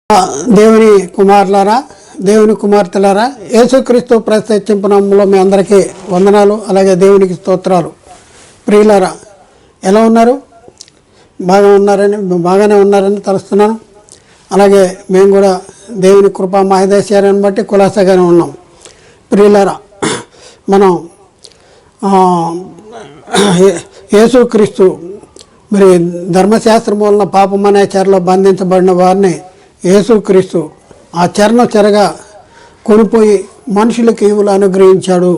దేవుని కుమారులారా, దేవుని కుమార్తెలారా, యేసుక్రీస్తు ప్రత్యక్షింపు నామములో మీ అందరికీ వందనాలు. అలాగే దేవునికి స్తోత్రాలు. ప్రియులారా, ఎలా ఉన్నారు? బాగానే ఉన్నారని తలుస్తున్నాను. అలాగే మేము కూడా దేవుని కృపా మహదేశ్వర్యాన్ని బట్టి కులాసగానే ఉన్నాం. ప్రియులారా, మనం యేసుక్రీస్తు మరి ధర్మశాస్త్రం వలన పాపం అనే చెరలో బంధించబడిన వారిని యేసుక్రీస్తు ఆ చెరను చెరగా కొనిపోయి మనుషులకు ఈవులు అనుగ్రహించాడు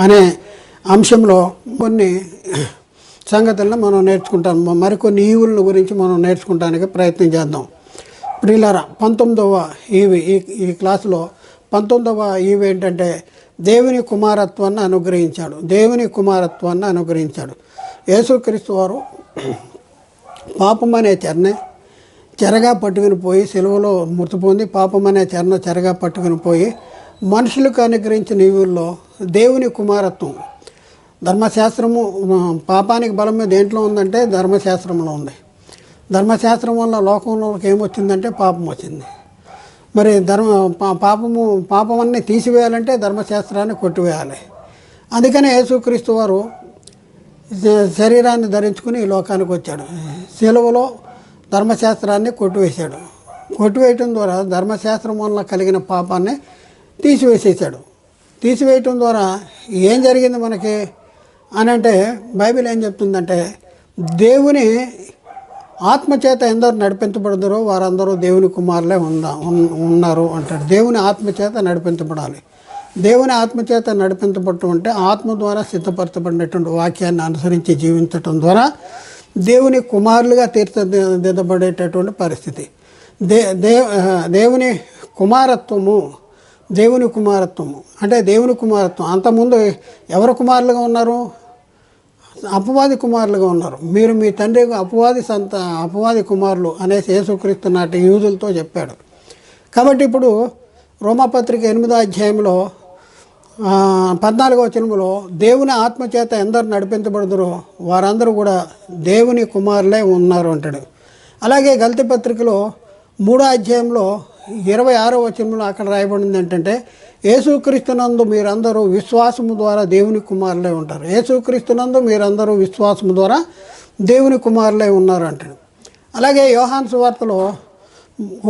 అనే అంశంలో కొన్ని సంగతులను మనం నేర్చుకుంటాం. మరికొన్ని ఈవుల గురించి మనం నేర్చుకోవడానికి ప్రయత్నం చేద్దాం. ప్రియులారా, 19వ ఈవి ఈ క్లాసులో 19వ ఈవి ఏంటంటే దేవుని కుమారత్వాన్ని అనుగ్రహించాడు. దేవుని కుమారత్వాన్ని అనుగ్రహించాడు. యేసుక్రీస్తు వారు పాపం అనే చెరగా పట్టుకుని పోయి సెలవులో మృతి పొంది పాపం అనే చెరగా పట్టుకుని పోయి మనుషులకు అనుగ్రహించిన ఈవుల్లో దేవుని కుమారత్వం. ధర్మశాస్త్రము పాపానికి బలం మీద దేంట్లో ఉందంటే ధర్మశాస్త్రంలో ఉంది. ధర్మశాస్త్రం వల్ల లోకంలోకి ఏమొచ్చిందంటే పాపం వచ్చింది. మరి పాపం అన్నీ తీసివేయాలంటే ధర్మశాస్త్రాన్ని కొట్టివేయాలి. అందుకనే యేసుక్రీస్తు వారు శరీరాన్ని ధరించుకుని ఈ లోకానికి వచ్చాడు. సెలవులో ధర్మశాస్త్రాన్ని కొట్టివేశాడు. కొట్టివేయటం ద్వారా ధర్మశాస్త్రం వల్ల కలిగిన పాపాన్ని తీసివేసేసాడు. తీసివేయటం ద్వారా ఏం జరిగింది మనకి అని అంటే బైబిల్ ఏం చెప్తుందంటే, దేవుని ఆత్మచేత ఎందరు నడిపించబడతారో వారందరూ దేవుని కుమారులే ఉన్నారు అంటాడు. దేవుని ఆత్మచేత నడిపించబడాలి. దేవుని ఆత్మచేత నడిపించబడటం అంటే ఆత్మ ద్వారా సిద్ధపరచబడినటువంటి వాక్యాన్ని అనుసరించి జీవించటం ద్వారా దేవుని కుమారులుగా తీర్చిదిద్దబడేటటువంటి పరిస్థితి. దేవుని కుమారత్వము అంటే దేవుని కుమారత్వం. అంతకుముందు ఎవరు కుమారులుగా ఉన్నారు? అపవాది కుమారులుగా ఉన్నారు. మీరు మీ తండ్రి అపవాది కుమారులు అనేసి యేసుక్రీస్తు నాటి యూదులతో చెప్పాడు. కాబట్టి ఇప్పుడు రోమాపత్రిక 8వ అధ్యాయంలో 14వ వచనంలో దేవుని ఆత్మచేత ఎందరు నడిపించబడదురో వారందరూ కూడా దేవుని కుమారులే ఉన్నారు అంటాడు. అలాగే గలతీ పత్రికలో 3వ అధ్యాయంలో 26వ వచనంలో అక్కడ రాయబడింది ఏంటంటే, యేసుక్రీస్తునందు మీరందరూ విశ్వాసము ద్వారా దేవుని కుమారులే ఉంటారు. యేసుక్రీస్తునందు మీరందరూ విశ్వాసము ద్వారా దేవుని కుమారులే ఉన్నారు అంటాడు. అలాగే యోహాను సువార్తలో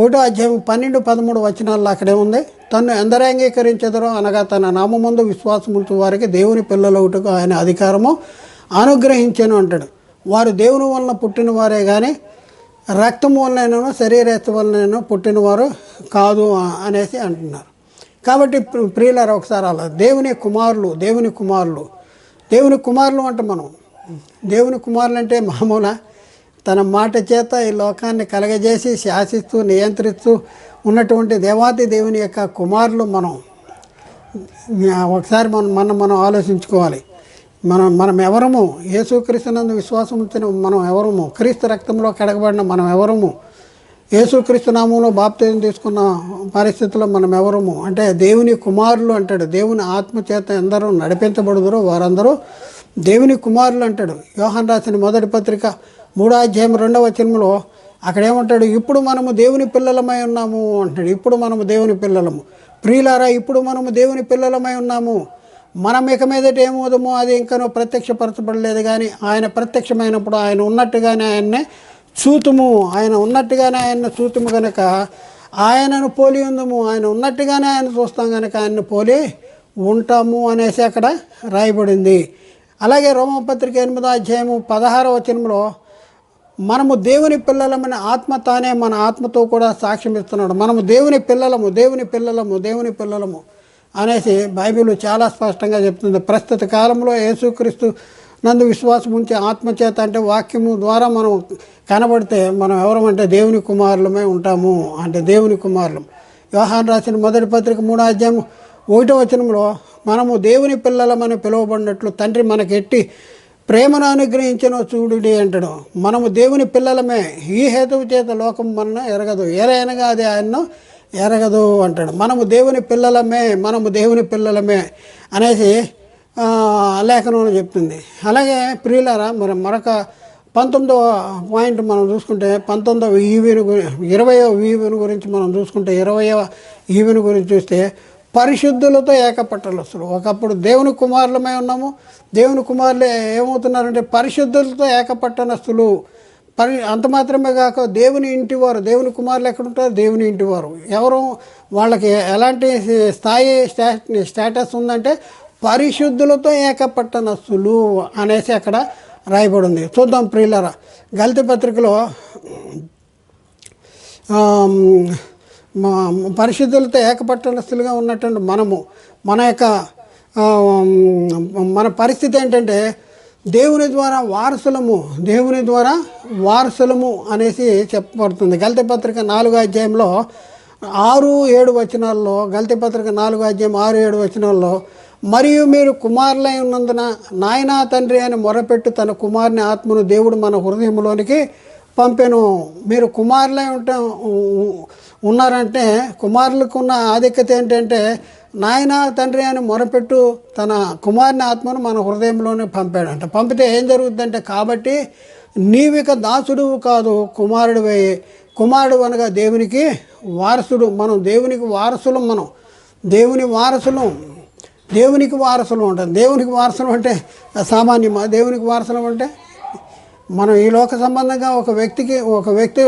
1వ అధ్యాయం 12-13 వచనాల్లో అక్కడే ఉంది, తను ఎందరు అంగీకరించెదరో అనగా తన నామమందు విశ్వాసముంచు వారికి దేవుని పిల్లలవుటకు ఆయన అధికారము అనుగ్రహించెను అంటాడు. వారు దేవుని వలన పుట్టిన వారే కానీ రక్తం వలనైనా శరీరత్వం వలనైనా పుట్టినవారు కాదు అనేసి అంటున్నారు. కాబట్టి ప్రియులారా, ఒకసారి అలా దేవుని కుమారులు అంటే మనం దేవుని కుమారులు అంటే మామూలు తన మాట చేత ఈ లోకాన్ని కలగజేసి శాసిస్తూ నియంత్రిస్తూ ఉన్నటువంటి దేవాది దేవుని యొక్క కుమారులు మనం. ఒకసారి మనం ఆలోచించుకోవాలి. మనం ఎవరము? యేసుక్రీస్తునందు విశ్వాసం ఉంచిన మనం ఎవరము? క్రీస్తు రక్తంలో కడగబడిన మనం ఎవరము? యేసుక్రీస్తు నామంలో బాప్తిజం తీసుకున్న పరిస్థితుల్లో మనం ఎవరము అంటే దేవుని కుమారులు అంటాడు. దేవుని ఆత్మచేత ఎందరూ నడిపించబడుదురో వారందరూ దేవుని కుమారులు అంటాడు. యోహాను రాసిన మొదటి పత్రిక 3వ అధ్యాయం 2వ వచనంలో అక్కడేమంటాడు, ఇప్పుడు మనము దేవుని పిల్లలమై ఉన్నాము అంటాడు. ఇప్పుడు మనము దేవుని పిల్లలము. ప్రియులారా, ఇప్పుడు మనము దేవుని పిల్లలమై ఉన్నాము. మనం ఇక మీదట ఏమవుదామో అది ఇంకనూ ప్రత్యక్షపరచబడలేదు, కానీ ఆయన ప్రత్యక్షమైనప్పుడు ఆయన ఉన్నట్టుగానే ఆయన్నే చూతుము. ఆయన ఉన్నట్టుగానే ఆయన్ని చూతుము కనుక ఆయనను పోలి ఉందము. ఆయన ఉన్నట్టుగానే ఆయన చూస్తాం కనుక ఆయన్ని పోలి ఉంటాము అనేసి అక్కడ రాయబడింది. అలాగే రోమపత్రిక 8వ అధ్యాయము 16వ వచనంలో మనము దేవుని పిల్లలమని ఆత్మ తానే మన ఆత్మతో కూడా సాక్ష్యం ఇస్తున్నాడు. మనము దేవుని పిల్లలము అనేసి బైబిల్ చాలా స్పష్టంగా చెప్తుంది. ప్రస్తుత కాలంలో యేసుక్రీస్తు నందు విశ్వాసం ఉంచి ఆత్మచేత అంటే వాక్యము ద్వారా మనం కనబడితే మనం ఎవరమంటే దేవుని కుమారులమే ఉంటాము అంటే దేవుని కుమారులం. యోహాను రాసిన మొదటి పత్రిక 3వ అధ్యాయం 1వ వచనంలో మనము దేవుని పిల్లలమని పిలువబడినట్లు తండ్రి మనకెట్టి ప్రేమను అనుగ్రహించనో చూడుడి అంటాడు. మనము దేవుని పిల్లలమే. ఈ హేతువు చేత లోకం మన ఎరగదు, ఏలైనగా అది ఆయన్ను ఎరగదు అంటాడు. మనము దేవుని పిల్లలమే అనేసి లేఖనంలో చెప్తుంది. అలాగే ప్రియులారా, మరొక 19వ పాయింట్ మనం చూసుకుంటే 19వ ఈవెను 20వ ఈవెను గురించి మనం చూసుకుంటే 20వ ఈవెను గురించి చూస్తే పరిశుద్ధులతో ఏకపట్టనస్తులు. ఒకప్పుడు దేవుని కుమారులమై ఉన్నాము, దేవుని కుమారులే ఏమవుతున్నారంటే పరిశుద్ధులతో ఏకపట్టనస్తులు. అంత మాత్రమే కాక దేవుని ఇంటివారు. దేవుని కుమారులు ఎక్కడుంటారు? దేవుని ఇంటివారు. ఎవరు? వాళ్ళకి ఎలాంటి స్థాయి స్టేటస్ ఉందంటే పరిశుద్ధులతో ఏకపట్టనస్తులు అనేసి అక్కడ రాయబడి ఉంది. చూద్దాం ప్రియులారా, గలతీ పత్రికలో పరిశుద్ధులతో ఏకపట్టనస్తులుగా ఉన్నటువంటి మన యొక్క మన పరిస్థితి ఏంటంటే దేవుని ద్వారా వారసులము అనేసి చెప్పబడుతుంది. గలతీ పత్రిక 4వ అధ్యాయంలో 6-7 వచనాల్లో, గలతీ పత్రిక 4వ అధ్యాయం 6-7 వచనాల్లో, మరియు మీరు కుమారులై ఉన్నందున నాయనా తండ్రి అని మొరపెట్టు తన కుమారుని ఆత్మను దేవుడు మన హృదయంలోనికి పంపెను. మీరు కుమారులై ఉన్నారంటే కుమారులకు ఉన్న ఆధిక్యత ఏంటంటే నాయన తండ్రి అని మొరపెట్టు తన కుమారుని ఆత్మను మన హృదయంలోనే పంపాడంట. పంపితే ఏం జరుగుతుందంటే, కాబట్టి నీవిక దాసుడు కాదు కుమారుడివై. కుమారుడు అనగా దేవునికి వారసుడు. మనం దేవునికి వారసులం. దేవునికి వారసులు ఉంటాం. దేవునికి వారసులు అంటే సామాన్యమా? దేవునికి వారసులం అంటే మనం ఈ లోక సంబంధంగా ఒక వ్యక్తి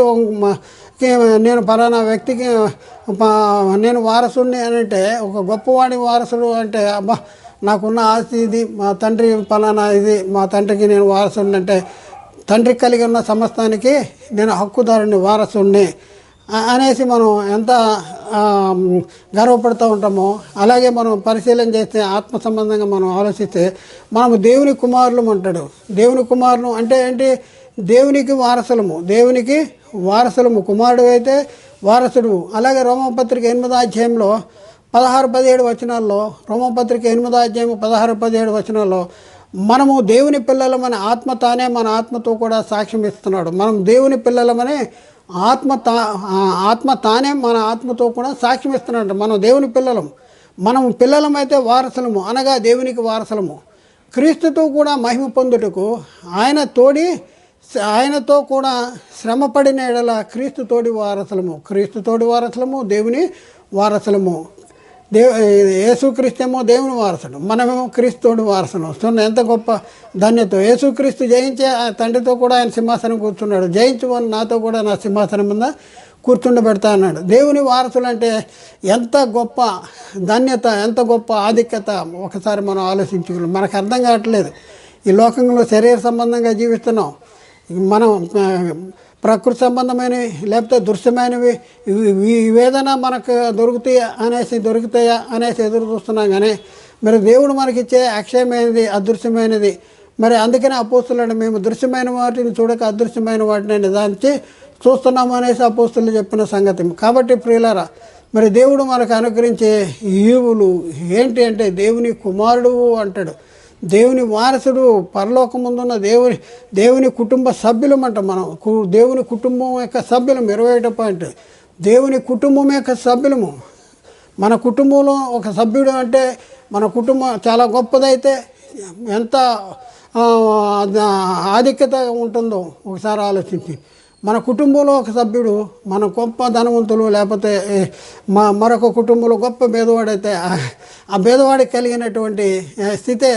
నేను పలానా వ్యక్తికి నేను వారసుడిని అని అంటే, ఒక గొప్పవాడి వారసుడు అంటే, అబ్బా నాకున్న ఆస్తి ఇది, మా తండ్రి పలానా ఇది, మా తండ్రికి నేను వారసుడిని అంటే, తండ్రికి కలిగి ఉన్న సమస్తానికి నేను హక్కుదారుని, వారసుడిని అనేసి మనం ఎంత గర్వపడుతూ ఉంటామో, అలాగే మనం పరిశీలన చేస్తే ఆత్మ సంబంధంగా మనం ఆలోచిస్తే మనము దేవుని కుమారులు అంటాడు. దేవుని కుమారులు అంటే ఏంటి? దేవునికి వారసులము. కుమారుడు అయితే వారసుడు. అలాగే రోమపత్రిక 8వ అధ్యాయంలో 16-17 వచనాల్లో, రోమపత్రిక 8వ అధ్యాయం 16-17 వచనాల్లో మనము దేవుని పిల్లలమని ఆత్మ తానే మన ఆత్మతో కూడా సాక్ష్యం ఇస్తున్నాడు. మనం దేవుని పిల్లలమని ఆత్మ తానే మన ఆత్మతో కూడా సాక్ష్యం ఇస్తున్నాడు. మనం దేవుని పిల్లలమైతే వారసులము అనగా దేవునికి వారసులము. క్రీస్తుతో కూడా మహిమ పొందుటకు ఆయనతో కూడా శ్రమపడిన ఎడల క్రీస్తు తోడి వారసులము, దేవుని వారసులము. యేసుక్రీస్తేమో దేవుని వారసుడు, మనమేమో క్రీస్తుతోడి వారసులు. ఎంత గొప్ప ధన్యత! యేసుక్రీస్తు జయించే తండ్రితో కూడా ఆయన సింహాసనం కూర్చున్నాడు. జయించుకొని నాతో కూడా నా సింహాసనం మీద కూర్చుండబెడతా అన్నాడు. దేవుని వారసులు అంటే ఎంత గొప్ప ధన్యత, ఎంత గొప్ప ఆధిక్యత ఒకసారి మనం ఆలోచించుకున్నాం. మనకు అర్థం కావట్లేదు. ఈ లోకంలో శరీర సంబంధంగా జీవిస్తున్నాం. మనం ప్రకృతి సంబంధమైనవి లేకపోతే దృశ్యమైనవి ఇవేదైనా మనకు దొరుకుతాయా అనేసి ఎదురు చూస్తున్నాం. కానీ మరి దేవుడు మనకిచ్చే అక్షయమైనది, అదృశ్యమైనది. మరి అందుకనే అపోస్తులను మేము దృశ్యమైన వాటిని చూడక అదృశ్యమైన వాటిని నిదానించి చూస్తున్నాము అనేసి అపోస్తులు చెప్పిన సంగతి. కాబట్టి ప్రియులారా, మరి దేవుడు మనకు అనుగ్రహించే ఈవులు ఏంటి అంటే దేవుని కుమారుడు అంటాడు, దేవుని వారసుడు, పరలోకముందున్న దేవుని కుటుంబ సభ్యులమంట. మనం దేవుని కుటుంబం యొక్క సభ్యులం. 21వ పాయింట్, దేవుని కుటుంబం యొక్క సభ్యులము. మన కుటుంబంలో ఒక సభ్యుడు అంటే మన కుటుంబం చాలా గొప్పదైతే ఎంత ఆధిక్యత ఉంటుందో ఒకసారి ఆలోచించి. మన కుటుంబంలో ఒక సభ్యుడు మన గొప్ప ధనవంతులు లేకపోతే మరొక కుటుంబంలో గొప్ప పేదవాడైతే ఆ పేదవాడికి కలిగినటువంటి స్థితే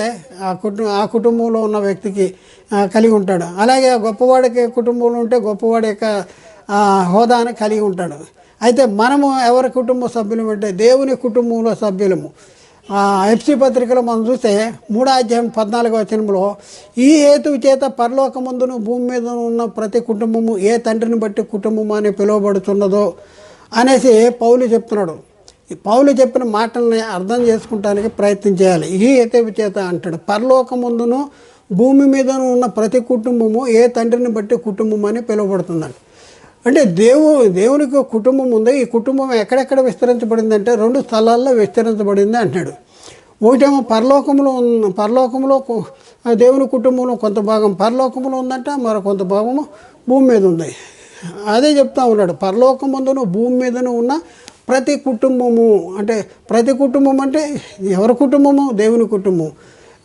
ఆ కుటుంబంలో ఉన్న వ్యక్తికి కలిగి ఉంటాడు. అలాగే గొప్పవాడికి కుటుంబంలో ఉంటే గొప్పవాడి యొక్క హోదాని కలిగి ఉంటాడు. అయితే మనము ఎవరి కుటుంబ సభ్యులం అంటే దేవుని కుటుంబంలో సభ్యులము. ఎఫ్సి పత్రికలో మనం చూస్తే 3వ అధ్యాయం 14వ వచనంలో, ఈ హేతువు చేత పరలోకమందును భూమి మీద ఉన్న ప్రతి కుటుంబము ఏ తండ్రిని బట్టి కుటుంబం అని పిలువబడుతున్నదో అనేసి పౌలు చెప్తున్నాడు. ఈ పౌలు చెప్పిన మాటల్ని అర్థం చేసుకుంటానికి ప్రయత్నం చేయాలి. ఈ హేతువు చేత అంటాడు, పరలోకమందును భూమి మీద ఉన్న ప్రతి కుటుంబము ఏ తండ్రిని బట్టి కుటుంబం అని పిలువబడుతుందండి. అంటే దేవునికి కుటుంబం ఉంది. ఈ కుటుంబం ఎక్కడెక్కడ విస్తరించబడిందంటే 2 స్థలాల్లో విస్తరించబడింది అంటున్నాడు. ఒకటేమో పరలోకంలో దేవుని కుటుంబంలో కొంత భాగం పరలోకంలో ఉందంట, మరో కొంత భాగము భూమి మీద ఉంది. అదే చెప్తా ఉన్నాడు, పరలోకం ముందును భూమి మీదను ఉన్న ప్రతి కుటుంబము. అంటే ప్రతి కుటుంబం అంటే ఎవరి కుటుంబము? దేవుని కుటుంబం.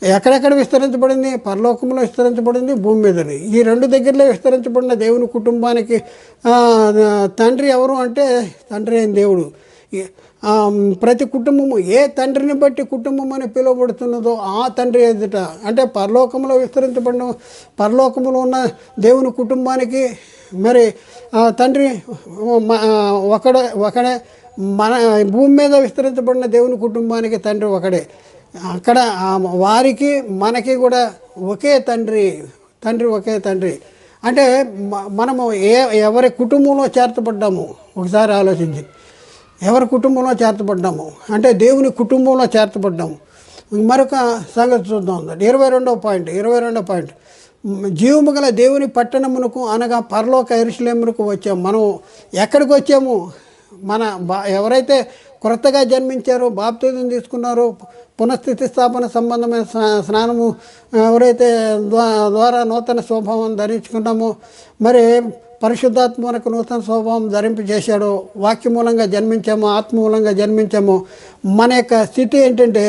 ఎక్కడెక్కడ విస్తరించబడింది? పరలోకంలో విస్తరించబడింది, భూమి మీదని. ఈ రెండు దగ్గరలో విస్తరించబడిన దేవుని కుటుంబానికి తండ్రి ఎవరు అంటే తండ్రి అయిన దేవుడు. ప్రతి కుటుంబము ఏ తండ్రిని బట్టి కుటుంబం అని పిలువబడుతున్నదో ఆ తండ్రి ఎదుట, అంటే పరలోకంలో విస్తరించబడిన పరలోకంలో ఉన్న దేవుని కుటుంబానికి మరి తండ్రి ఒకడే. మన భూమి మీద విస్తరించబడిన దేవుని కుటుంబానికి తండ్రి ఒకడే. అక్కడ వారికి మనకి కూడా ఒకే తండ్రి ఒకే తండ్రి. అంటే మనము ఎవరి కుటుంబంలో చేర్చబడ్డాము ఒకసారి ఆలోచించి, ఎవరి కుటుంబంలో చేర్చబడ్డాము అంటే దేవుని కుటుంబంలో చేర్చబడ్డాము. మరొక సంగతి చూద్దాం. 22వ పాయింట్, జీవము గల దేవుని పట్టణమునకు అనగా పరలోక యెరూషలేమునకు వచ్చాము. మనం ఎక్కడికి వచ్చాము? ఎవరైతే కొత్తగా జన్మించారో, బాప్తిజం తీసుకున్నారో, పునఃస్థితి స్థాపన సంబంధమైన స్నానము ఎవరైతే ద్వారా నూతన స్వభావం ధరించుకున్నామో, మరి పరిశుద్ధాత్మ మనకు నూతన స్వభావం ధరింపు చేశాడో, వాక్య మూలంగా జన్మించామో, ఆత్మ మూలంగా జన్మించామో, మన యొక్క స్థితి ఏంటంటే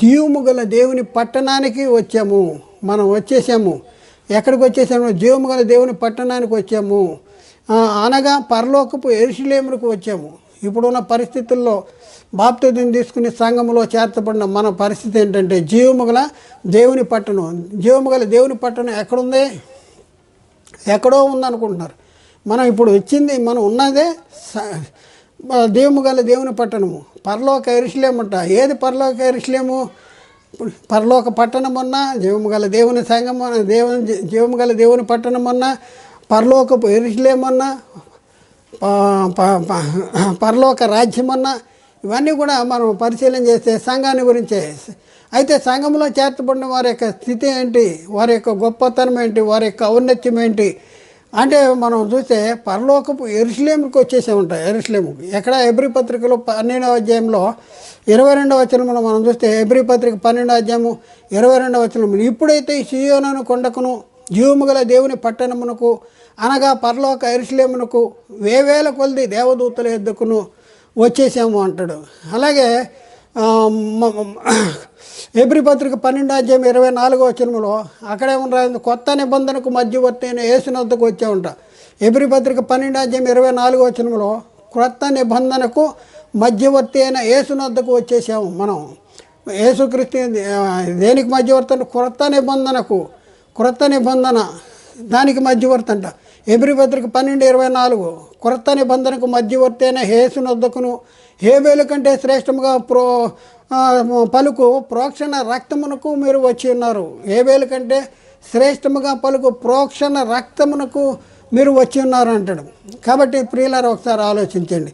జీవము గల దేవుని పట్టణానికి వచ్చాము. మనం వచ్చేసాము. ఎక్కడికి వచ్చేసాము? జీవము గల దేవుని పట్టణానికి వచ్చాము, అనగా పరలోకపు యెరూషలేముకు వచ్చాము. ఇప్పుడున్న పరిస్థితుల్లో బాప్తిజం తీసుకునే సంఘములో చేర్చబడిన మన పరిస్థితి ఏంటంటే జీవము గల దేవుని పట్టణం. జీవము గల దేవుని పట్టణం ఎక్కడుంది? ఎక్కడో ఉందనుకుంటున్నారు. మనం ఇప్పుడు వచ్చింది, మనం ఉన్నదే జీవము గల దేవుని పట్టణము, పరలోక యెరూషలేము అంట. ఏది పరలోక యెరూషలేము? పరలోక పట్టణం అన్నా, జీవము గల దేవుని సంఘం జీవము గల దేవుని పట్టణం అన్నా, పరలోకపు యెరూషలేము అన్నా, పరలోక రాజ్యం అన్నా, ఇవన్నీ కూడా మనం పరిశీలన చేస్తే సంఘాన్ని గురించే. అయితే సంఘంలో చేర్చబడిన వారి యొక్క స్థితి ఏంటి? వారి యొక్క గొప్పతనం ఏంటి? వారి యొక్క ఔన్నత్యం ఏంటి అంటే మనం చూస్తే పరలోకపు యెరూషలేముకి వచ్చేసామంటాయి. యెరూషలేముకి ఎక్కడ? హెబ్రీ పత్రికలో 12వ అధ్యాయంలో 22వ వచనంలో మనం చూస్తే, హెబ్రీ పత్రిక 12వ అధ్యాయము 22వ వచనంలో, ఇప్పుడైతే ఈ సీయోను కొండకును జీవము గల దేవుని పట్టణమునకు అనగా పరలోక యెరూషలేమునకు వేవేల కొలది దేవదూతల ఎద్దుకును వచ్చేసాము అంటాడు. అలాగే హెబ్రీ పత్రిక 12వ అధ్యాయం 24వ వచనంలో అక్కడేమన్నా కొత్త నిబంధనకు మధ్యవర్తి అయిన యేసు వద్దకు వచ్చామంట. హెబ్రీ పత్రిక 12వ అధ్యాయం 24వ వచనంలో క్రొత్త నిబంధనకు మధ్యవర్తి అయిన యేసు వద్దకు వచ్చేసాము. మనం యేసుక్రీస్తు దేనికి మధ్యవర్తి అంటే క్రొత్త నిబంధన దానికి మధ్యవర్తి అంట. హెబ్రీ పత్రిక 12:24 క్రొత్త నిబంధనకు మధ్యవర్తి అయిన యేసు వద్దకును హేబేలు కంటే శ్రేష్టముగా పలుకు ప్రోక్షణ రక్తమునకు మీరు వచ్చి ఉన్నారు. హేబేలు కంటే శ్రేష్టముగా పలుకు ప్రోక్షణ రక్తమునకు మీరు వచ్చి ఉన్నారు అంటాడు. కాబట్టి ప్రియులారా ఒకసారి ఆలోచించండి.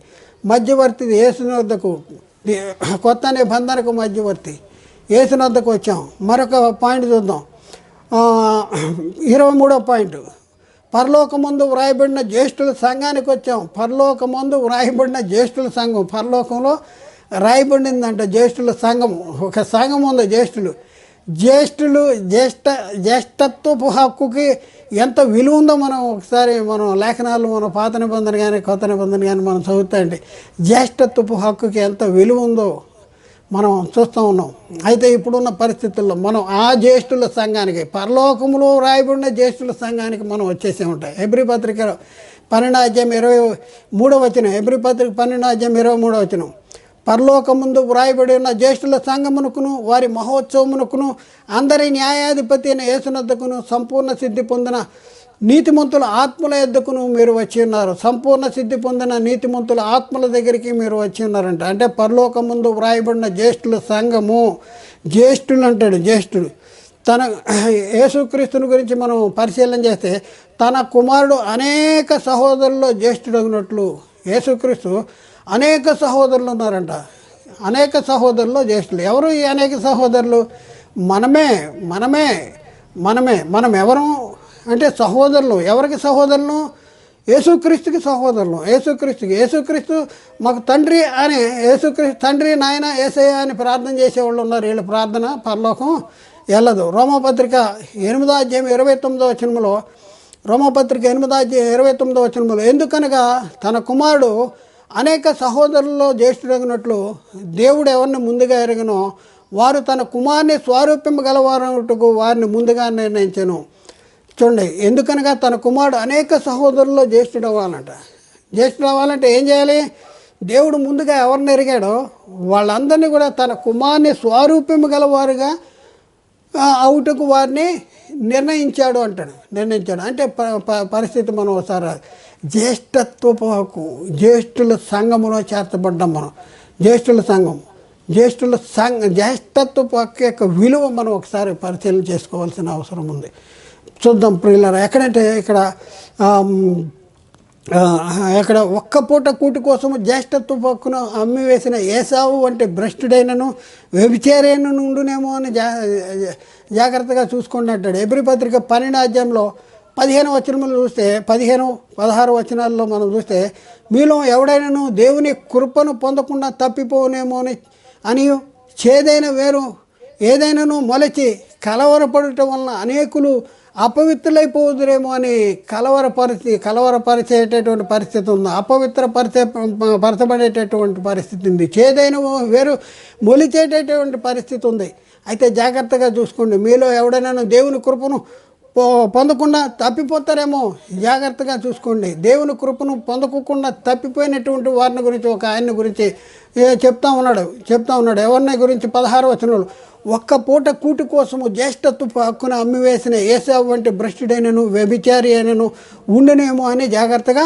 మధ్యవర్తి యేసు వద్దకు, కొత్త నిబంధనకు మధ్యవర్తి యేసు వద్దకు వచ్చాం. మరొక పాయింట్ చూద్దాం. 23వ పాయింట్, పరలోకమందు వ్రాయబడిన జ్యేష్ఠుల సంఘానికి వచ్చాం. పరలోకమందు వ్రాయబడిన జ్యేష్ఠుల సంఘం, పరలోకంలో రాయబడిందంట జ్యేష్ఠుల సంఘం. ఒక సంఘం ఉంది జ్యేష్ఠత్వపు హక్కుకి ఎంత విలువ ఉందో మనం ఒకసారి లేఖనాలు మన పాత నిబంధన కానీ కొత్త నిబంధన కానీ మనం చదువుతాయండి. జ్యేష్ఠత్వపు హక్కుకి ఎంత విలువ ఉందో మనం చూస్తూ ఉన్నాం. అయితే ఇప్పుడున్న పరిస్థితుల్లో మనం ఆ జ్యేష్ఠుల సంఘానికి, పరలోకములో రాయబడిన జ్యేష్ఠుల సంఘానికి మనం వచ్చేసే ఉంటాయి. హెబ్రీ పత్రిక 12వ అధ్యాయం 23వ వచనం, హెబ్రీ పత్రిక 12వ అధ్యాయం 23వ వచనం, పరలోకముందు వ్రాయబడి ఉన్న జ్యేష్ఠుల సంఘమునకును వారి మహోత్సవమునకును అందరి న్యాయాధిపతి అయిన యేసునొద్దకును సంపూర్ణ సిద్ధి పొందిన నీతిమంతుల ఆత్మల యొద్దకును మీరు వచ్చి ఉన్నారు. సంపూర్ణ సిద్ధి పొందిన నీతిమంతుల ఆత్మల దగ్గరికి మీరు వచ్చి ఉన్నారంట. అంటే పరలోకం ముందు వ్రాయబడిన జ్యేష్ఠుల సంఘము. జ్యేష్ఠులు అంటాడు. జ్యేష్ఠుడు తన యేసుక్రీస్తుని గురించి మనం పరిశీలన చేస్తే తన కుమారుడు అనేక సహోదరుల్లో జ్యేష్ఠుడు అగినట్లు యేసుక్రీస్తు అనేక సహోదరులు ఉన్నారంట. అనేక సహోదరుల్లో జ్యేష్ఠులు. ఎవరు ఈ అనేక సహోదరులు? మనం ఎవరు అంటే సహోదరులు. ఎవరికి సహోదరులు? యేసుక్రీస్తుకి సహోదరులు. యేసుక్రీస్తు మాకు తండ్రి అని, యేసుక్రీస్తు తండ్రి నాయన యేసయ్య అని ప్రార్థన చేసేవాళ్ళు ఉన్నారు. వీళ్ళ ప్రార్థన పరలోకం వెళ్ళదు. రోమపత్రిక 8వ అధ్యాయం 29వ వచనంలో, రోమపత్రిక 8వ అధ్యాయం 29వ వచనంలో, ఎందుకనగా తన కుమారుడు అనేక సహోదరుల్లో జ్యేష్ఠుడగినట్లు దేవుడు ఎవరిని ముందుగా ఎరగనో వారు తన కుమారుని స్వారూప్యం గలవారుటకు వారిని ముందుగా నిర్ణయించెను. చూడండి, ఎందుకనగా తన కుమారుడు అనేక సహోదరుల్లో జ్యేష్ఠుడు అవ్వాలంట. జ్యేష్ఠుడు అవ్వాలంటే ఏం చేయాలి? దేవుడు ముందుగా ఎవరిని ఎరిగాడో వాళ్ళందరినీ కూడా తన కుమారుని స్వారూప్యం గలవారుగా అవుటకు వారిని నిర్ణయించాడు అంటే పరిస్థితి మనం ఒకసారి జ్యేష్ఠత్వపు హక్కు, జ్యేష్ఠుల సంఘములో చేర్చబడ్డాం మనం. జ్యేష్ఠత్వపు హక్కు యొక్క విలువ మనం ఒకసారి పరిశీలన చేసుకోవాల్సిన అవసరం ఉంది. చూద్దాం ప్రియులారా, ఎక్కడంటే ఇక్కడ ఒక్క పూట కూటి కోసము జ్యేష్ఠత్వ హక్కును అమ్మివేసిన ఏసావు అంటే భ్రష్టుడైనను వ్యభిచారైన ఉండునేమో అని జాగ్రత్తగా చూసుకోండి అంటాడు. హెబ్రీ పత్రిక 12వ అధ్యాయంలో 15 వచనములు చూస్తే 16 వచనాల్లో మనం చూస్తే, మీలో ఎవడైనాను దేవుని కృపను పొందకుండా తప్పిపోనేమో అని చేదైన వేరు ఏదైనాను మొలచి కలవరపడటం వలన అనేకులు అపవిత్రులైపోదురేమో అని కలవరపరిచేటటువంటి పరిస్థితి ఉంది. పరచబడేటటువంటి పరిస్థితి ఉంది. చేదైన వేరు మొలిచేటటువంటి పరిస్థితి ఉంది. అయితే జాగ్రత్తగా చూసుకోండి, మీలో ఎవడైనా దేవుని కృపను పొందకుండా తప్పిపోతారేమో. జాగ్రత్తగా చూసుకోండి, దేవుని కృపను పొందకుండా తప్పిపోయినటువంటి వారిని గురించి ఆయన గురించి చెప్తా ఉన్నాడు. ఎవరిని గురించి? 16వ వచనంలో, ఒక్క పూట కూటి కోసము జ్యేష్ఠత్వపు హక్కును అమ్మివేసిన ఏసావు వంటి భ్రష్టుడైనను వ్యభిచారి అయినను ఉండునేమో అని జాగ్రత్తగా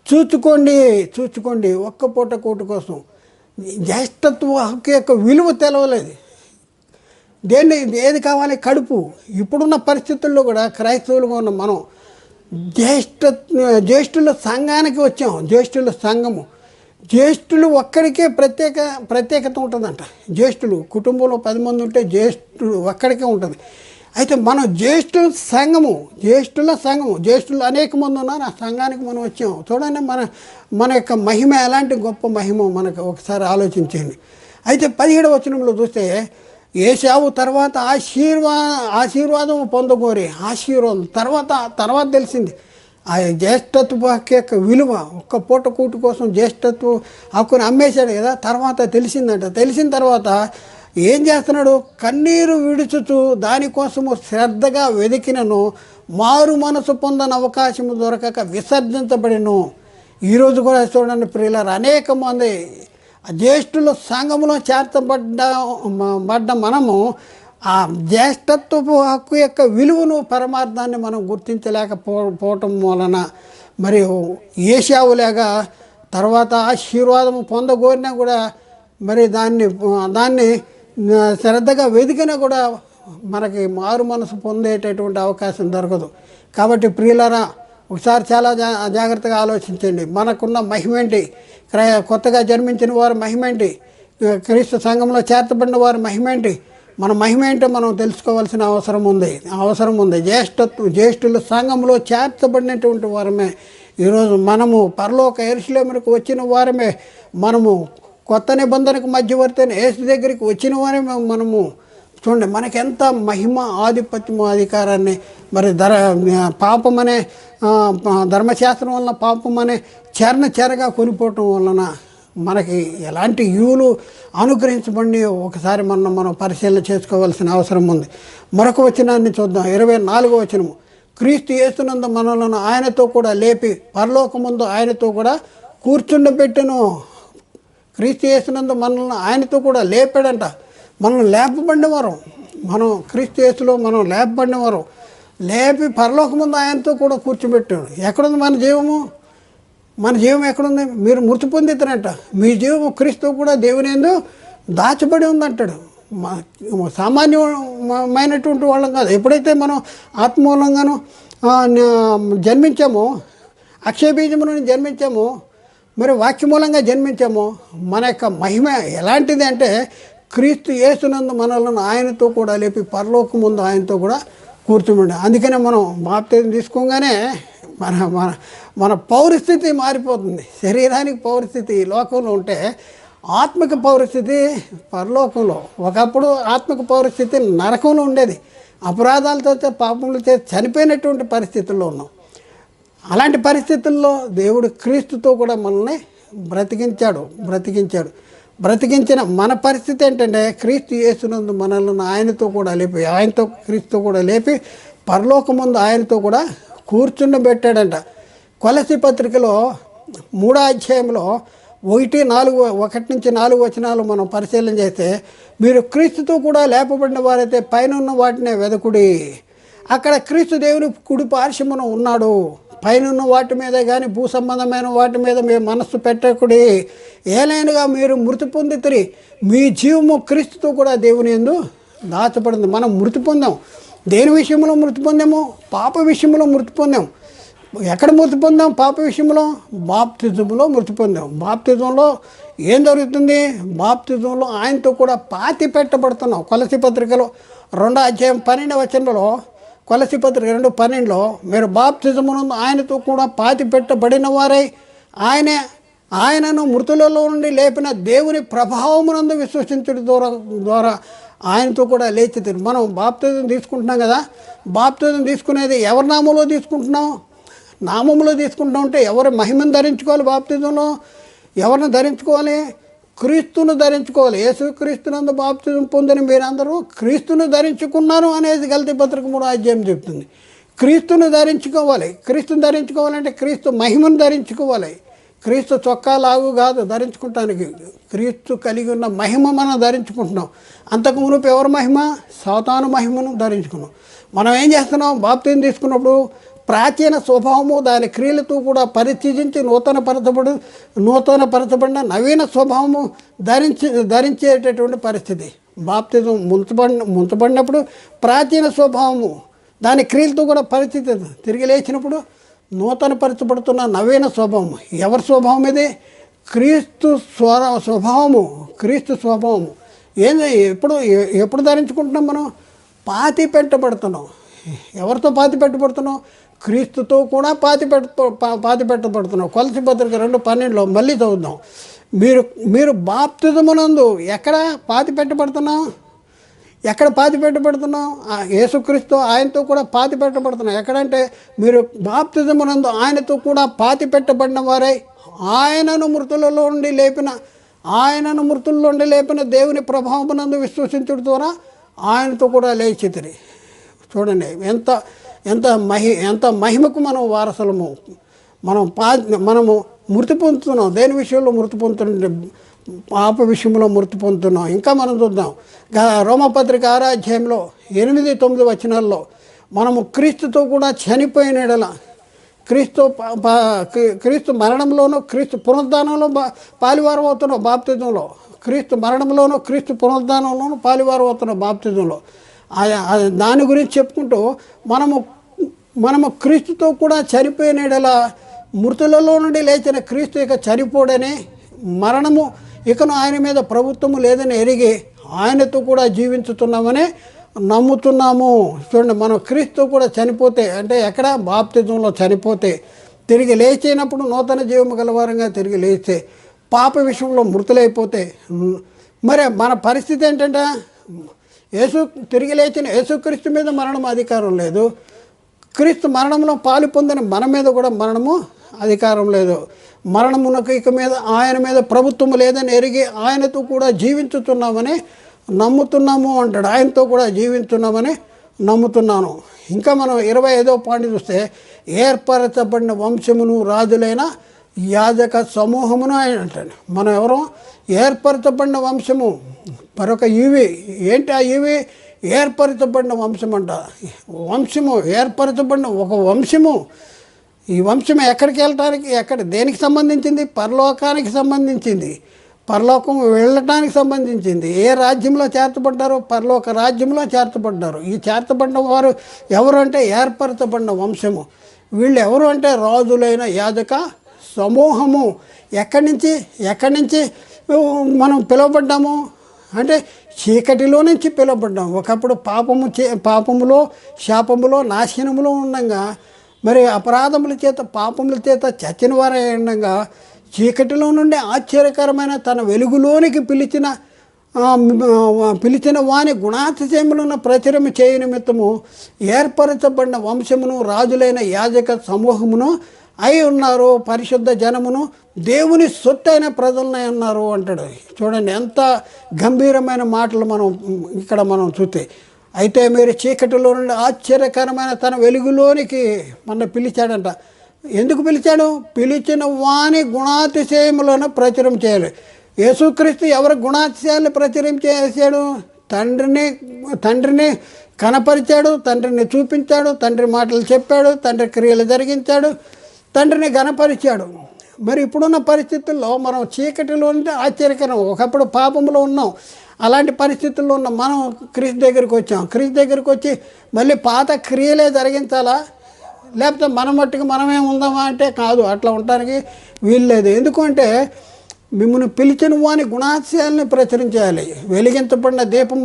చూచుకోండి. ఒక్క పూట కూటి కోసం జ్యేష్ఠత్వ హక్కు యొక్క విలువ తెలవలేదు. ఏది కావాలి? కడుపు. ఇప్పుడున్న పరిస్థితుల్లో కూడా క్రైస్తవులుగా ఉన్న మనం జ్యేష్ఠుల సంఘానికి వచ్చాం. జ్యేష్ఠుల సంఘము, జ్యేష్ఠులు ఒక్కడికే ప్రత్యేకత ఉంటుందంట. జ్యేష్ఠులు కుటుంబంలో 10 మంది ఉంటే జ్యేష్ఠులు ఒక్కడికే ఉంటుంది. అయితే మనం జ్యేష్ఠుల సంఘము, జ్యేష్ఠులు అనేక మంది ఉన్నారు. ఆ సంఘానికి మనం వచ్చాం. చూడండి, మన యొక్క మహిమ ఎలాంటి గొప్ప మహిమ మనకు ఒకసారి ఆలోచించండి. అయితే 17వ వచనంలో చూస్తే, ఏశావు తర్వాత ఆశీర్వాదం పొందగోరి తర్వాత తెలిసింది ఆ జ్యేష్ఠత్వ హక్కు యొక్క విలువ. ఒక్క పూట కూటి కోసం జ్యేష్ఠత్వ హక్కుని అమ్మేశాడు కదా. తర్వాత తెలిసిన తర్వాత ఏం చేస్తున్నాడు? కన్నీరు విడుచుతూ దానికోసము శ్రద్ధగా వెతికినను మారు మనసు పొందని అవకాశము దొరకక విసర్జించబడిను. ఈరోజు కూడా చూడండి ప్రియులారా, అనేక మంది జ్యేష్ఠుల సంఘములో చేర్చబడ్డ మనము ఆ జ్యేష్ఠత్వపు హక్కు యొక్క విలువను, పరమార్థాన్ని మనం గుర్తించలేకపోవటం వలన మరియు ఏశావులాగా తర్వాత ఆశీర్వాదము పొందగోరినా కూడా మరి దాన్ని శ్రద్ధగా వెతికినా కూడా మనకి మారు మనసు పొందేటటువంటి అవకాశం దొరకదు. కాబట్టి ప్రియులారా, ఒకసారి చాలా జాగ్రత్తగా ఆలోచించండి. మనకున్న మహిమేంటి? కొత్తగా జన్మించిన వారి మహిమేంటి? క్రీస్తు సంఘంలో చేర్చబడిన వారి మహిమేంటి? మన మహిమ ఏంటో మనం తెలుసుకోవాల్సిన అవసరం ఉంది. జ్యేష్ఠుల సంఘంలో చేర్చబడినటువంటి వారమే ఈరోజు మనము పరలోక యెరూషలేముకు వచ్చిన వారమే. మనము కొత్త నిబంధనకు మధ్యవర్తి అయిన యేసు దగ్గరికి వచ్చిన వారమే మనము. చూడండి, మనకెంత మహిమ, ఆధిపత్యము, అధికారాన్ని మరి పాపమనే ధర్మశాస్త్రం వలన పాపమనే చెరగా కొనిపోవటం వలన మనకి ఎలాంటి ఈవులు అనుగ్రహించబడి ఒకసారి మనం పరిశీలన చేసుకోవాల్సిన అవసరం ఉంది. మరొక వచనాన్ని చూద్దాం. 24వ వచనము, క్రీస్తు యేసునందు మనలను ఆయనతో కూడా లేపి పరలోకమందు ఆయనతో కూడా కూర్చుండబెట్టెను. క్రీస్తు యేసునందు మనల్ని ఆయనతో కూడా లేపాడంట. మనం లేపబడినవారు, మనం క్రీస్తు యేసులో మనం లేపబడినవారు. లేపి పరలోకమందు ఆయనతో కూడా కూర్చోబెట్టాడు. ఎక్కడుంది మన జీవము? మన జీవం ఎక్కడుంది? మీరు మృతి పొందితేనంట మీ జీవము క్రీస్తు కూడా దేవుని యందు దాచబడి ఉందంటాడు. సామాన్యమైనటువంటి వాళ్ళం కాదు. ఎప్పుడైతే మనం ఆత్మూలంగాను జన్మించామో, అక్షయ బీజములను జన్మించామో, మరి వాక్యమూలంగా జన్మించామో, మన యొక్క మహిమ ఎలాంటిది అంటే క్రీస్తు యేసునందు మనలను ఆయనతో కూడా లేపి పరలోకం ముందు ఆయనతో కూడా కూర్చోమండి. అందుకనే మనం బాప్తిజం తీసుకోగానే మన పౌరస్థితి మారిపోతుంది. శరీరానికి పౌరస్థితి ఈ లోకంలో ఉంటే ఆత్మిక పౌరస్థితి పరలోకంలో. ఒకప్పుడు ఆత్మిక పౌరస్థితి నరకంలో ఉండేది. అపరాధాలతో పాపములు చేసి చనిపోయినటువంటి పరిస్థితుల్లో ఉన్నాం. అలాంటి పరిస్థితుల్లో దేవుడు క్రీస్తుతో కూడా మనల్ని బ్రతికించాడు. బ్రతికించిన మన పరిస్థితి ఏంటంటే క్రీస్తు యేసునందు మనల్ని ఆయనతో కూడా లేపి ఆయనతో క్రీస్తుతో కూడా లేపి పరలోకమందు ఆయనతో కూడా కూర్చుండబెట్టాడంట. కొలసీ పత్రికలో 3వ అధ్యాయంలో 1-4 వచనాలు మనం పరిశీలన చేస్తే, మీరు క్రీస్తుతో కూడా లేపబడిన వారైతే పైన ఉన్న వాటినే వెదకుడి. అక్కడ క్రీస్తు దేవుని కుడి పార్శ్వమున ఉన్నాడు. పైన వాటి మీద కానీ భూ సంబంధమైన వాటి మీద మీరు మనస్సు పెట్టకుడి. ఏలైనగా మీరు మృతి పొందితిరి, మీ జీవము క్రీస్తుతో కూడా దేవుని యందు దాచబడింది. మనం మృతి పొందాం. దేని విషయంలో మృతి పొందాము? పాప విషయంలో మృతి పొందాం. ఎక్కడ మృతి పొందాం? పాప విషయంలో బాప్తిజంలో మృతి పొందాం. బాప్తిజంలో ఏం జరుగుతుంది? బాప్తిజంలో ఆయనతో కూడా పాతి పెట్టబడుతున్నాం. కొలసీ పత్రికలో 2వ అధ్యాయం 12వ వచనంలో, కొలసీ పత్రిక 2:12లో, మీరు బాప్తిజమునందు ఆయనతో కూడా పాతి పెట్టబడిన వారై ఆయనను మృతులలో నుండి లేపిన దేవుని ప్రభావమునందు విశ్వసించడం ద్వారా ఆయనతో కూడా లేచి మనం బాప్తిజం తీసుకుంటున్నాం కదా. బాప్తిజం తీసుకునేది ఎవరి నామంలో తీసుకుంటున్నాం? నామంలో తీసుకుంటాం. అంటే ఎవరి మహిమను ధరించుకోవాలి? బాప్తిజంలో ఎవరిని ధరించుకోవాలి? క్రీస్తును ధరించుకోవాలి. యేసుక్రీస్తునందు బాప్తిజం పొందిన మీరందరూ క్రీస్తును ధరించుకున్నారు అనేది గలతీ పత్రిక 3వ అధ్యాయం చెప్తుంది. క్రీస్తును ధరించుకోవాలి. క్రీస్తుని ధరించుకోవాలంటే క్రీస్తు మహిమను ధరించుకోవాలి. క్రీస్తు చొక్కా లాగు కాదు ధరించుకుంటానికి, క్రీస్తు కలిగి ఉన్న మహిమ మనం ధరించుకుంటున్నాం. అంతకు మునుపు ఎవరి మహిమ? సాతాను మహిమను ధరించుకున్నాం. మనం ఏం చేస్తున్నాం? బాప్తిజం తీసుకున్నప్పుడు ప్రాచీన స్వభావము దాని క్రియలతో కూడా పరిత్యజించి నూతనపరచబడిన నవీన స్వభావము ధరించేటటువంటి పరిస్థితి. బాప్తిజం ముంచబడినప్పుడు ప్రాచీన స్వభావము దాని క్రియలతో కూడా పరిస్థితి తిరిగి లేచినప్పుడు నూతనపరచబడుతున్న నవీన స్వభావము. ఎవరి స్వభావం ఇది? క్రీస్తు స్వభావము. క్రీస్తు స్వభావము ఎప్పుడు ధరించుకుంటున్నాం? మనం పాతి పెట్టబడుతున్నాం. ఎవరితో పాతి పెట్టబడుతున్నాం? క్రీస్తుతో కూడా పాతి పెట్టబడుతున్నాం. కొలసీ పత్రిక 2:12లో మళ్ళీ చదువుదాం. మీరు బాప్తిజమునందు ఎక్కడ పాతి పెట్టబడుతున్నాం? ఎక్కడ పాతి పెట్టబడుతున్నాం? యేసుక్రీస్తు ఆయనతో కూడా పాతి పెట్టబడుతున్నాం. ఎక్కడంటే మీరు బాప్తిజమునందు ఆయనతో కూడా పాతి పెట్టబడిన వారై ఆయనను మృతులలో నుండి లేపిన దేవుని ప్రభావమునందు విశ్వసించుట ద్వారా ఆయనతో కూడా లేచితిరి. చూడండి ఎంత మహిమకు మనం వారసులము. మనము మృతి పొందుతున్నాం. దేని విషయంలో మృతి పొందుతుంటే పాప విషయంలో మృతి పొందుతున్నాం. ఇంకా మనం చూద్దాం. రోమపత్రిక 6వ అధ్యాయంలో 8-9 వచనాల్లో, మనము క్రీస్తుతో కూడా చనిపోయిన ఎడల క్రీస్తు మరణంలోనూ క్రీస్తు పునరుద్ధానంలో పాలివారం అవుతున్నాం. బాప్తిజంలో క్రీస్తు మరణంలోనూ క్రీస్తు పునరుద్ధానంలోనూ పాలివారం అవుతున్నాం. బాప్తిజంలో దాని గురించి చెప్పుకుంటూ మనము క్రీస్తుతో కూడా చనిపోయిన ఎడల మృతులలో నుండి లేచిన క్రీస్తు ఇక చనిపోడని, మరణము ఇకను ఆయన మీద ప్రభుత్వము లేదని ఎరిగి ఆయనతో కూడా జీవించుతున్నామని నమ్ముతున్నాము. చూడండి, మనం క్రీస్తు కూడా చనిపోతే, అంటే ఎక్కడ? బాప్తిజంలో చనిపోతే, తిరిగి లేచినప్పుడు నూతన జీవము గలవారంగా తిరిగి లేస్తే, పాప విషయంలో మృతులైపోతే, మరి మన పరిస్థితి ఏంటంటే తిరిగి లేచిన యేసుక్రీస్తు మీద మరణం అధికారం లేదు. క్రీస్తు మరణంలో పాలు పొందిన మన మీద కూడా మరణము అధికారం లేదు. మరణమునకు ఇక మీద ఆయన మీద ప్రభుత్వము లేదని ఎరిగి ఆయనతో కూడా జీవించుతున్నామని నమ్ముతున్నాము అంటాడు. ఆయనతో కూడా జీవించున్నామని నమ్ముతున్నాను. ఇంకా మనం 25వ పాయింట్ చూస్తే, ఏర్పరచబడిన వంశమును రాజులైన యాజక సమూహమును ఆయన అంటాడు. మనం ఎవరు? ఏర్పరచబడిన వంశము. మరొక ఏంటి ఆ ఏర్పరచబడిన వంశం అంట. వంశము ఏర్పరచబడిన ఒక వంశము. ఈ వంశం ఎక్కడికి వెళ్ళటానికి దేనికి సంబంధించింది? పరలోకానికి సంబంధించింది. పరలోకం వెళ్ళటానికి సంబంధించింది. ఏ రాజ్యంలో చేర్చబడ్డారో? పరలోక రాజ్యంలో చేర్చబడ్డారు. ఈ చేర్చబడిన వారు ఎవరు అంటే ఏర్పరచబడిన వంశము. వీళ్ళు ఎవరు అంటే రాజులైన యాజక సమూహము. ఎక్కడి నుంచి మనం పిలువబడ్డాము అంటే చీకటిలో నుంచి పిలువబడ్డాము. ఒకప్పుడు పాపములో శాపములో నాశనములో ఉండగా, మరి అపరాధముల చేత పాపముల చేత చచ్చిన వారే ఉండగా, చీకటిలో నుండి ఆశ్చర్యకరమైన తన వెలుగులోనికి పిలిచిన వాని గుణాతిశయములను ప్రచురము చేయ నిమిత్తము ఏర్పరచబడిన వంశమును రాజులైన యాజక సమూహమును అయి ఉన్నారు, పరిశుద్ధ జనమును దేవుని సొత్తైన ప్రజలనే ఉన్నారు అంటాడు. చూడండి ఎంత గంభీరమైన మాటలు మనం చూస్తే. అయితే మీరు చీకటిలో నుండి ఆశ్చర్యకరమైన తన వెలుగులోనికి మన పిలిచాడంట. ఎందుకు పిలిచాడు? పిలిచిన వాని గుణాతిశయములను ప్రచురం చేయాలి. యేసుక్రీస్తు ఎవరి గుణాతిశయాలను ప్రచురం చేశాడు? తండ్రిని కనపరిచాడు, తండ్రిని చూపించాడు, తండ్రి మాటలు చెప్పాడు, తండ్రి క్రియలు జరిగించాడు, తండ్రిని గణపరిచాడు. మరి ఇప్పుడున్న పరిస్థితుల్లో మనం చీకటిలో ఉంటే ఆశ్చర్యకరం. ఒకప్పుడు పాపంలో ఉన్నాం, అలాంటి పరిస్థితుల్లో ఉన్న మనం క్రీస్తు దగ్గరికి వచ్చాం. క్రీస్తు దగ్గరికి వచ్చి మళ్ళీ పాత క్రియలే జరిగించాలా, లేకపోతే మన మట్టుకు మనమే ఉందామా అంటే కాదు, అట్లా ఉండడానికి వీల్లేదు. ఎందుకంటే మిమ్మల్ని పిలిచిన వాని గుణాశయాలని ప్రచురించాలి. వెలిగించబడిన దీపం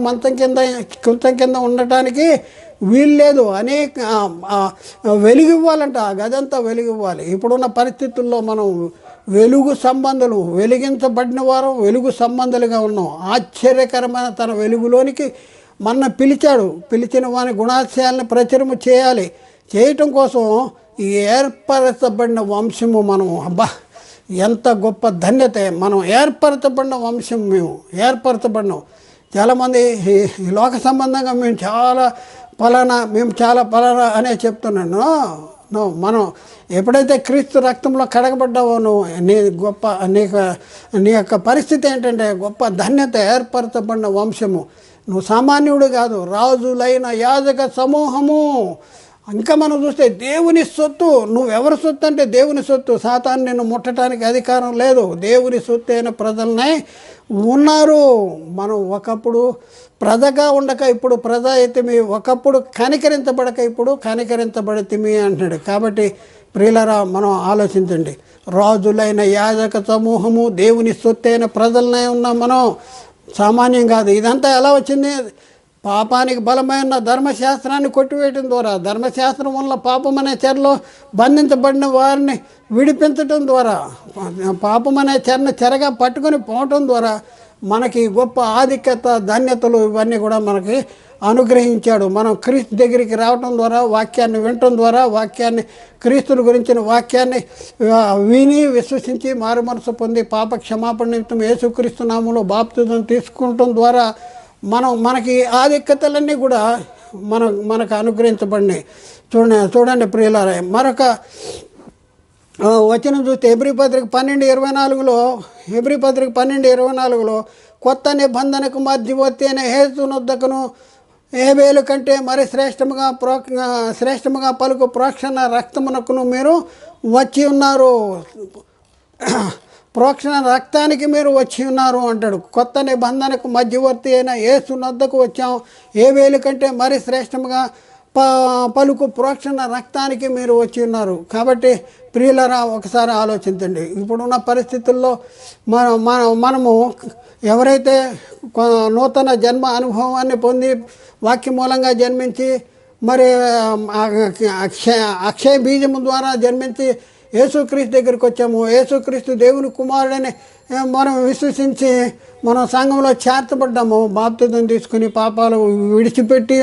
కుంతం కింద ఉండటానికి వీల్లేదు. అనేక వెలుగివ్వాలంట, ఆ గదంతా వెలుగివ్వాలి. ఇప్పుడున్న పరిస్థితుల్లో మనం వెలుగు సంబంధులు, వెలిగించబడిన వారు వెలుగు సంబంధులుగా ఉన్నాం. ఆశ్చర్యకరమైన తన వెలుగులోనికి మన పిలిచాడు. పిలిచిన వాని గుణాశయాలను ప్రచురము చేయాలి. చేయటం కోసం ఈ ఏర్పరచబడిన వంశము మనము. అబ్బా ఎంత గొప్ప ధన్యత! మనం ఏర్పరచబడిన వంశం, మేము ఏర్పరచబడినాం. చాలామంది ఈ లోక సంబంధంగా మేము చాలా పలానా అనే చెప్తున్నాను. మనం ఎప్పుడైతే క్రీస్తు రక్తంలో కడగబడ్డావో నీ యొక్క పరిస్థితి ఏంటంటే గొప్ప ధన్యత, ఏర్పరచబడిన వంశము. నువ్వు సామాన్యుడు కాదు, రాజులైన యాజక సమూహము. ఇంకా మనం చూస్తే దేవుని సొత్తు. నువ్వెవరి సొత్తు అంటే దేవుని సొత్తు. సాతాను నిన్ను ముట్టడానికి అధికారం లేదు. దేవుని సొత్తు అయిన ప్రజలనే ఉన్నారు. మనం ఒకప్పుడు ప్రజగా ఉండక ఇప్పుడు ప్రజ అయితేమి, ఒకప్పుడు కనికరించబడక ఇప్పుడు కనికరించబడితేమి అంటున్నాడు. కాబట్టి ప్రియులరా, మనం ఆలోచించండి. రాజులైన యాజక సమూహము, దేవుని సొత్తు అయిన ప్రజలనే ఉన్నాం. మనం సామాన్యం కాదు. ఇదంతా ఎలా వచ్చింది? పాపానికి బలమైన ధర్మశాస్త్రాన్ని కొట్టివేయటం ద్వారా, ధర్మశాస్త్రం వల్ల పాపం అనే చెరలో బంధించబడిన వారిని విడిపించటం ద్వారా, పాపం అనే చెరగా పట్టుకొని పోవటం ద్వారా మనకి గొప్ప ఆధిక్యత, ధన్యతలు ఇవన్నీ కూడా మనకి అనుగ్రహించాడు. మనం క్రీస్తు దగ్గరికి రావటం ద్వారా, వాక్యాన్ని వినటం ద్వారా, క్రీస్తుని గురించిన వాక్యాన్ని విని విశ్వసించి మారుమనసు పొంది పాప క్షమాపణ నిమిత్తం యేసుక్రీస్తు నామములో బాప్తిజం తీసుకుంటం ద్వారా మనకి ఆధిక్యతలన్నీ కూడా మనకు అనుగ్రహించబడినాయి. చూడండి ప్రియులారా, మరొక వచనం చూస్తే హెబ్రీ పత్రిక 12:24 కొత్త నిబంధనకు మధ్యవర్తి అయిన యేసునొద్దకును ఏబేలు కంటే మరి శ్రేష్టముగా పలుకు ప్రోక్షణ రక్తమునకును మీరు వచ్చి ఉన్నారు. ప్రోక్షణ రక్తానికి మీరు వచ్చి ఉన్నారు అంటాడు. కొత్త నిబంధనకు మధ్యవర్తి అయిన యేసునొద్దకు వచ్చాం. ఏబేలు కంటే మరి శ్రేష్టముగా పలుకు ప్రోక్షణ రక్తానికి మీరు వచ్చి ఉన్నారు. కాబట్టి ప్రియులరా, ఒకసారి ఆలోచించండి. ఇప్పుడున్న పరిస్థితుల్లో మనము ఎవరైతే నూతన జన్మ అనుభవాన్ని పొంది వాక్య మూలంగా జన్మించి, మరి అక్షయ బీజము ద్వారా జన్మించి యేసుక్రీస్తు దగ్గరికి వచ్చాము. యేసుక్రీస్తు దేవుని కుమారుడని మనం విశ్వసించి మనం సంఘంలో చేర్చబడ్డాము. బాప్తిజం తీసుకుని పాపాలు విడిచిపెట్టి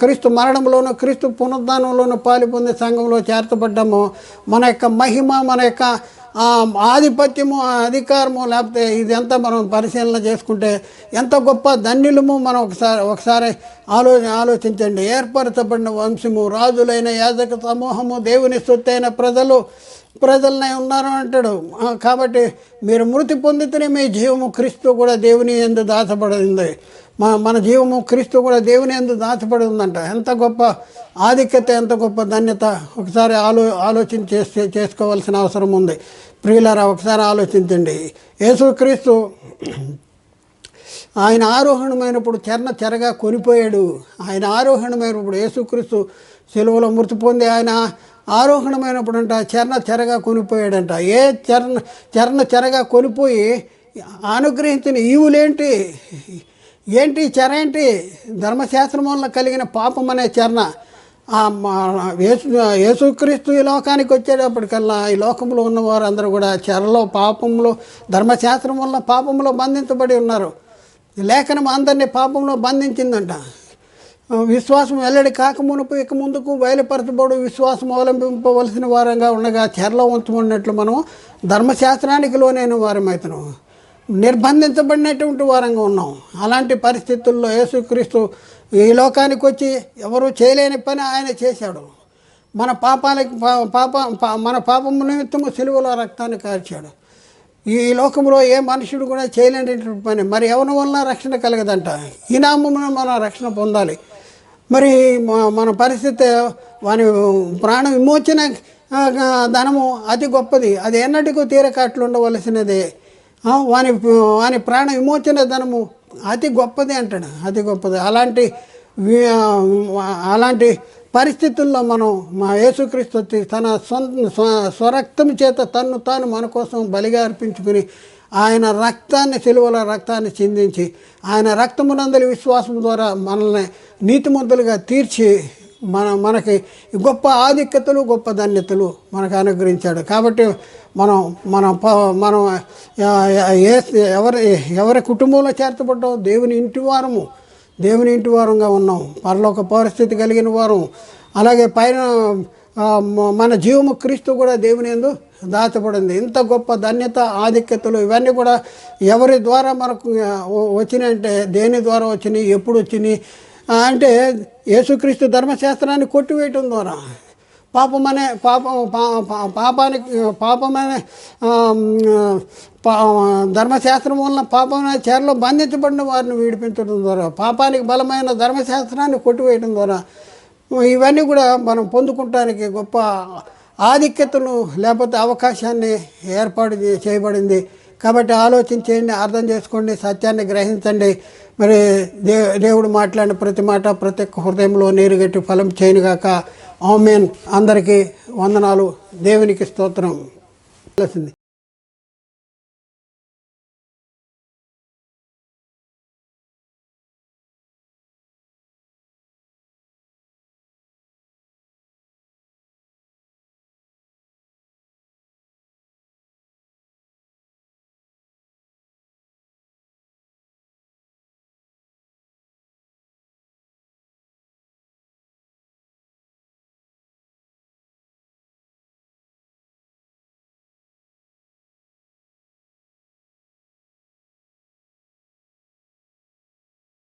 క్రీస్తు మరణంలోనూ క్రీస్తు పునరుద్ధానంలోనూ పాలు పొంది సంఘంలో చేర్చబడ్డాము. మన యొక్క మహిమ, మన యొక్క ఆధిపత్యము, అధికారము, లేకపోతే ఇదంతా మనం పరిశీలన చేసుకుంటే ఎంత గొప్ప ధన్యులము. మనం ఒకసారి ఆలోచించండి. ఏర్పరచబడిన వంశము, రాజులైన యాజక సమూహము, దేవుని సొత్తైన ప్రజలనే ఉన్నారు అంటాడు. కాబట్టి మీరు మృతి పొందితేనే మీ జీవము క్రీస్తు కూడా దేవుని యందు దాచబడింది. మన జీవము క్రీస్తు కూడా దేవుని యందు దాచబడి ఉందంట. ఎంత గొప్ప ఆధిక్యత, ఎంత గొప్ప ధన్యత ఒకసారి ఆలోచన చేసుకోవాల్సిన అవసరం ఉంది. ప్రియులారా, ఒకసారి ఆలోచించండి. యేసుక్రీస్తు ఆయన ఆరోహణమైనప్పుడు చెరగా కొనిపోయాడు. ఆయన ఆరోహణమైనప్పుడు యేసుక్రీస్తు సెలవులో మృతి పొంది ఆయన ఆరోహణమైనప్పుడు అంట చెరగా కొనిపోయాడంట. చెరగా కొనిపోయి అనుగ్రహించిన ఈవులేంటి? చెర ఏంటి? ధర్మశాస్త్రం వల్ల కలిగిన పాపం అనే చెరన. యేసుక్రీస్తు ఈ లోకానికి వచ్చేటప్పటికల్లా ఈ లోకంలో ఉన్నవారు అందరూ కూడా చెరలో, పాపంలో, ధర్మశాస్త్రం వల్ల పాపంలో బంధించబడి ఉన్నారు. లేఖనం అందరినీ పాపంలో బంధించిందంట. విశ్వాసం వెల్లడి కాకమునుపు ఇక ముందుకు బయలుపరచబడు విశ్వాసం అవలంబింపవలసిన వారంగా ఉండగా చెరలో ఉంచబడినట్లు మనం ధర్మశాస్త్రానికి లోనైన వారమవుతున్నాం, నిర్బంధించబడినటువంటి వారంగా ఉన్నాం. అలాంటి పరిస్థితుల్లో యేసుక్రీస్తు ఈ లోకానికి వచ్చి ఎవరు చేయలేని పని ఆయన చేశాడు. మన పాపాలకి మన పాపము నిమిత్తము సిలువలో రక్తాన్ని కార్చాడు. ఈ లోకంలో ఏ మనుషుడు కూడా చేయలేనటువంటి పని. మరి ఎవరి వల్ల రక్షణ కలగదంట. ఈ నామమున మనం రక్షణ పొందాలి. మరి మన పరిస్థితి వాని ప్రాణ విమోచన ధనము అతి గొప్పది, అది ఎన్నటికూ తీరకట్లు ఉండవలసినదే. వాని ప్రాణ విమోచన ధనము అతి గొప్పది అంటాడు, అతి గొప్పది. అలాంటి పరిస్థితుల్లో మనం మా యేసుక్రీస్తు తన స్వరక్తం చేత తన్ను తాను మన కోసం బలిగా అర్పించుకుని ఆయన రక్తాన్ని సిలువలో రక్తాన్ని చిందించి ఆయన రక్తమునందలి విశ్వాసం ద్వారా మనల్ని నీతిమంతులుగా తీర్చి మనకి గొప్ప ఆధిక్యతలు గొప్ప ధన్యతలు మనకు అనుగ్రహించాడు. కాబట్టి మనం ఎవరి కుటుంబంలో చేర్చబడ్డాం, దేవుని ఇంటి వారంగా ఉన్నాం, పరలోక పరిస్థితి కలిగిన వారు. అలాగే పైన మన జీవము క్రీస్తు కూడా దేవుని యందు దాచబడింది. ఇంత గొప్ప ధన్యత ఆధిక్యతలు ఇవన్నీ కూడా ఎవరి ద్వారా మనకు వచ్చినాయంటే, దేని ద్వారా వచ్చినాయి, ఎప్పుడు వచ్చినాయి అంటే యేసుక్రీస్తు ధర్మశాస్త్రాన్ని కొట్టివేయటం ద్వారా పాపమనే ధర్మశాస్త్రం వలన పాపమనే చెరలో బంధించబడిన వారిని విడిపించడం ద్వారా, పాపానికి బలమైన ధర్మశాస్త్రాన్ని కొట్టివేయడం ద్వారా ఇవన్నీ కూడా మనం పొందుకుంటానికి గొప్ప ఆధిక్యతను లేకపోతే అవకాశాన్ని ఏర్పాటు చేయబడింది. కాబట్టి ఆలోచించేయండి, అర్థం చేసుకోండి, సత్యాన్ని గ్రహించండి. మరి దేవుడు మాట్లాడిన ప్రతి మాట ప్రతి ఒక్క హృదయంలో నీరుగట్టి ఫలం చేయనుగాక. ఆమేన్. అందరికీ వందనాలు. దేవునికి స్తోత్రం.